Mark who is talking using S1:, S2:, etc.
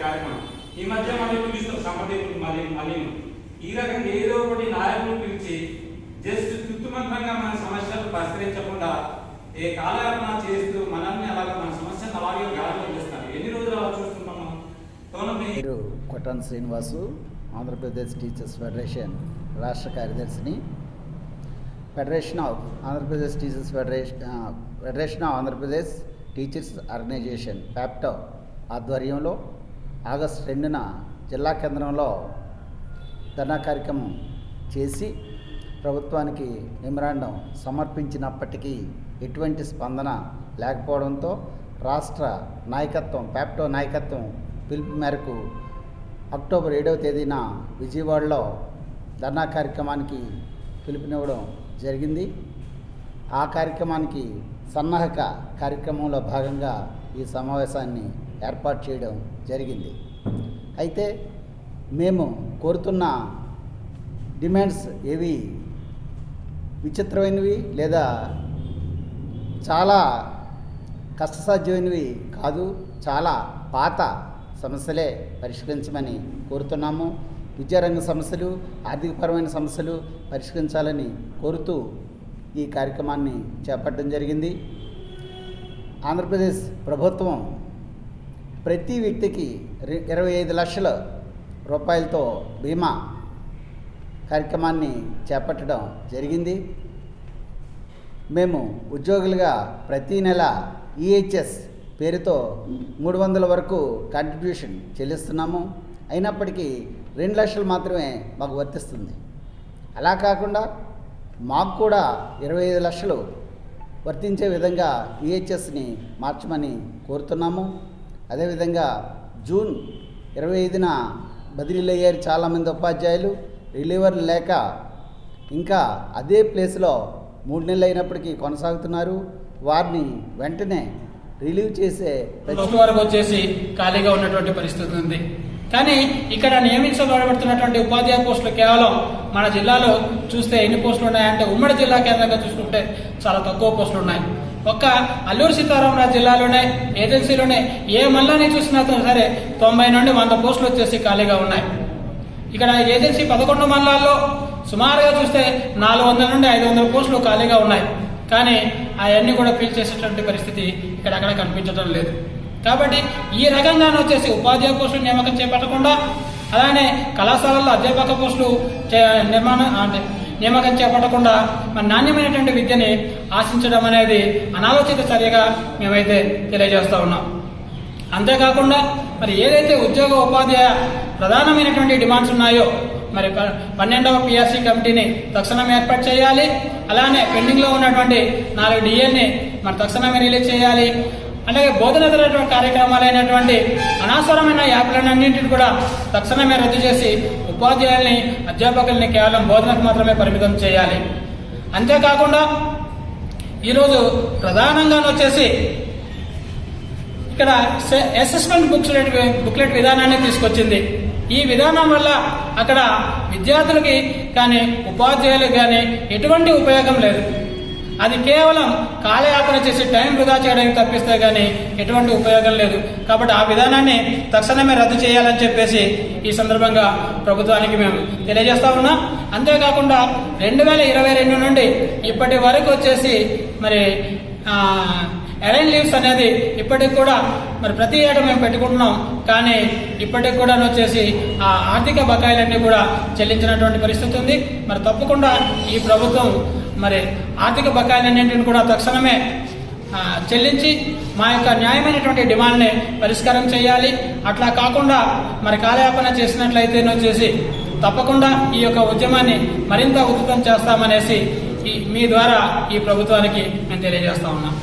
S1: కార్యక్రమం. ఈ మధ్య మళ్ళీ పిలుస్తారు సంప్రదింపులు మళ్ళీ ఈ రకంగా ఏదో ఒకటి నాయకులు పిలిచి జస్ట్ తుత్తుమంత్రంగా మన సమస్యలు పరిష్కరించకుండా ఏ కాలయాపన చేస్తూ మనల్ని అలాగే మన సమస్యను అలాగే గాలిలో చేస్తారు. ఎన్ని రోజులు అలా చూస్తున్నాం మనం.
S2: పేరు కొట్టాన్ శ్రీనివాసు, ఆంధ్రప్రదేశ్ టీచర్స్ ఫెడరేషన్ రాష్ట్ర కార్యదర్శిని. Federation of Andhra Pradesh teachers organisation FAPTO ఆధ్వర్యంలో ఆగస్టు 2న జిల్లా కేంద్రంలో ధర్నా కార్యక్రమం చేసి ప్రభుత్వానికి మెమరాండం సమర్పించినప్పటికీ ఎటువంటి స్పందన లేకపోవడంతో రాష్ట్ర నాయకత్వం, ప్యాప్టో నాయకత్వం పిలుపు మేరకు అక్టోబర్ 7వ తేదీన విజయవాడలో ధర్నా కార్యక్రమానికి పిలుపునివ్వడం జరిగింది. ఆ కార్యక్రమానికి సన్నాహక కార్యక్రమంలో భాగంగా ఈ సమావేశాన్ని ఏర్పాటు చేయడం జరిగింది. అయితే మేము కోరుతున్న డిమాండ్స్ ఏవి విచిత్రమైనవి లేదా చాలా కష్టసాధ్యమైనవి కాదు, చాలా పాత సమస్యలే పరిష్కరించమని కోరుతున్నాము. విద్యారంగ సమస్యలు, ఆర్థికపరమైన సమస్యలు పరిష్కరించాలని కోరుతూ ఈ కార్యక్రమాన్ని చేపట్టడం జరిగింది. ఆంధ్రప్రదేశ్ ప్రభుత్వం ప్రతి వ్యక్తికి 25 లక్షల రూపాయలతో బీమా కార్యక్రమాన్ని చేపట్టడం జరిగింది. మేము ఉద్యోగులుగా ప్రతీ నెల ఈహెచ్ఎస్ పేరుతో 300 వరకు కాంట్రిబ్యూషన్ చెల్లిస్తున్నాము. అయినప్పటికీ 2 లక్షలు మాత్రమే మాకు వర్తిస్తుంది. అలా కాకుండా మాకు కూడా 25 లక్షలు వర్తించే విధంగా ఈహెచ్ఎస్ని మార్చమని కోరుతున్నాము. అదేవిధంగా జూన్ 25న బదిలీలు అయ్యారు చాలామంది ఉపాధ్యాయులు. రిలీవర్లు లేక ఇంకా అదే ప్లేస్లో 3 నెలలు అయినప్పటికీ కొనసాగుతున్నారు. వారిని వెంటనే రిలీవ్ చేసే
S3: వరకు వచ్చేసి ఖాళీగా ఉన్నటువంటి పరిస్థితి ఉంది. కానీ ఇక్కడ నియమించబడుతున్నటువంటి ఉపాధ్యాయ పోస్టులు కేవలం మన జిల్లాలో చూస్తే ఎన్ని పోస్టులు ఉన్నాయంటే ఉమ్మడి జిల్లా కేంద్రంగా చూసుకుంటే చాలా తక్కువ పోస్టులు ఉన్నాయి. ఒక్క అల్లూరు సీతారామరాజు జిల్లాలోనే ఏజెన్సీలోనే ఏ మల్లాని చూసినా సరే 90 నుండి 100 పోస్టులు వచ్చేసి ఖాళీగా ఉన్నాయి. ఇక్కడ ఏజెన్సీ 11 మండలాల్లో సుమారుగా చూస్తే 400 నుండి 500 పోస్టులు ఖాళీగా ఉన్నాయి. కానీ అవన్నీ కూడా ఫిల్ చేసేటువంటి పరిస్థితి ఇక్కడక్కడ కనిపించడం లేదు. కాబట్టి ఈ రకంగానే వచ్చేసి ఉపాధ్యాయ పోస్టులు నియామకం చేపట్టకుండా అలానే కళాశాలల్లో అధ్యాపక పోస్టులు నియామకం చేపట్టకుండా మరి నాణ్యమైనటువంటి విద్యని ఆశించడం అనేది అనాలోచిత చర్యగా మేమైతే తెలియజేస్తూ ఉన్నాం. అంతేకాకుండా మరి ఏదైతే ఉద్యోగ ఉపాధ్యాయ ప్రధానమైనటువంటి డిమాండ్స్ ఉన్నాయో మరి 12వ పిఆర్సీ కమిటీని తక్షణమే ఏర్పాటు చేయాలి. అలానే పెండింగ్లో ఉన్నటువంటి 4 డిఎల్ని మరి తక్షణమే రిలీజ్ చేయాలి. అలాగే బోధనేతర కార్యక్రమాలైనటువంటి అనవసరమైన యాప్లన్నింటిని కూడా తక్షణమే రద్దు చేసి ఉపాధ్యాయుల్ని, అధ్యాపకుల్ని కేవలం బోధనకు మాత్రమే పరిమితం చేయాలి. అంతేకాకుండా ఈరోజు ప్రధానంగా వచ్చేసి ఇక్కడ అసెస్మెంట్ బుక్లెట్ విధానాన్ని తీసుకొచ్చింది. ఈ విధానం వల్ల అక్కడ విద్యార్థులకి కానీ ఉపాధ్యాయులకు కానీ ఎటువంటి ఉపయోగం లేదు. అది కేవలం కాలయాపన చేసి టైం వృధా చేయడానికి తప్పిస్తే కానీ ఎటువంటి ఉపయోగం లేదు. కాబట్టి ఆ విధానాన్ని తక్షణమే రద్దు చేయాలని చెప్పేసి ఈ సందర్భంగా ప్రభుత్వానికి మేము తెలియజేస్తా ఉన్నాం. అంతేకాకుండా 2022 నుండి ఇప్పటి వరకు వచ్చేసి మరి ఎరైన్ లీవ్స్ అనేది ఇప్పటికి కూడా మరి ప్రతి ఏటా మేము పెట్టుకుంటున్నాం. కానీ ఇప్పటికి కూడా వచ్చేసి ఆ ఆర్థిక బకాయిలన్నీ కూడా చెల్లించినటువంటి పరిస్థితి ఉంది. మరి తప్పకుండా ఈ ప్రభుత్వం మరి ఆర్థిక బకాయిలన్నింటిని కూడా తక్షణమే చెల్లించి మా యొక్క న్యాయమైనటువంటి డిమాండ్ని పరిష్కారం చేయాలి. అట్లా కాకుండా మరి కాలయాపన చేసినట్లయితే వచ్చేసి తప్పకుండా ఈ యొక్క ఉద్యమాన్ని మరింత ఉధృతం చేస్తామనేసి మీ ద్వారా ఈ ప్రభుత్వానికి మేము తెలియజేస్తా ఉన్నాం.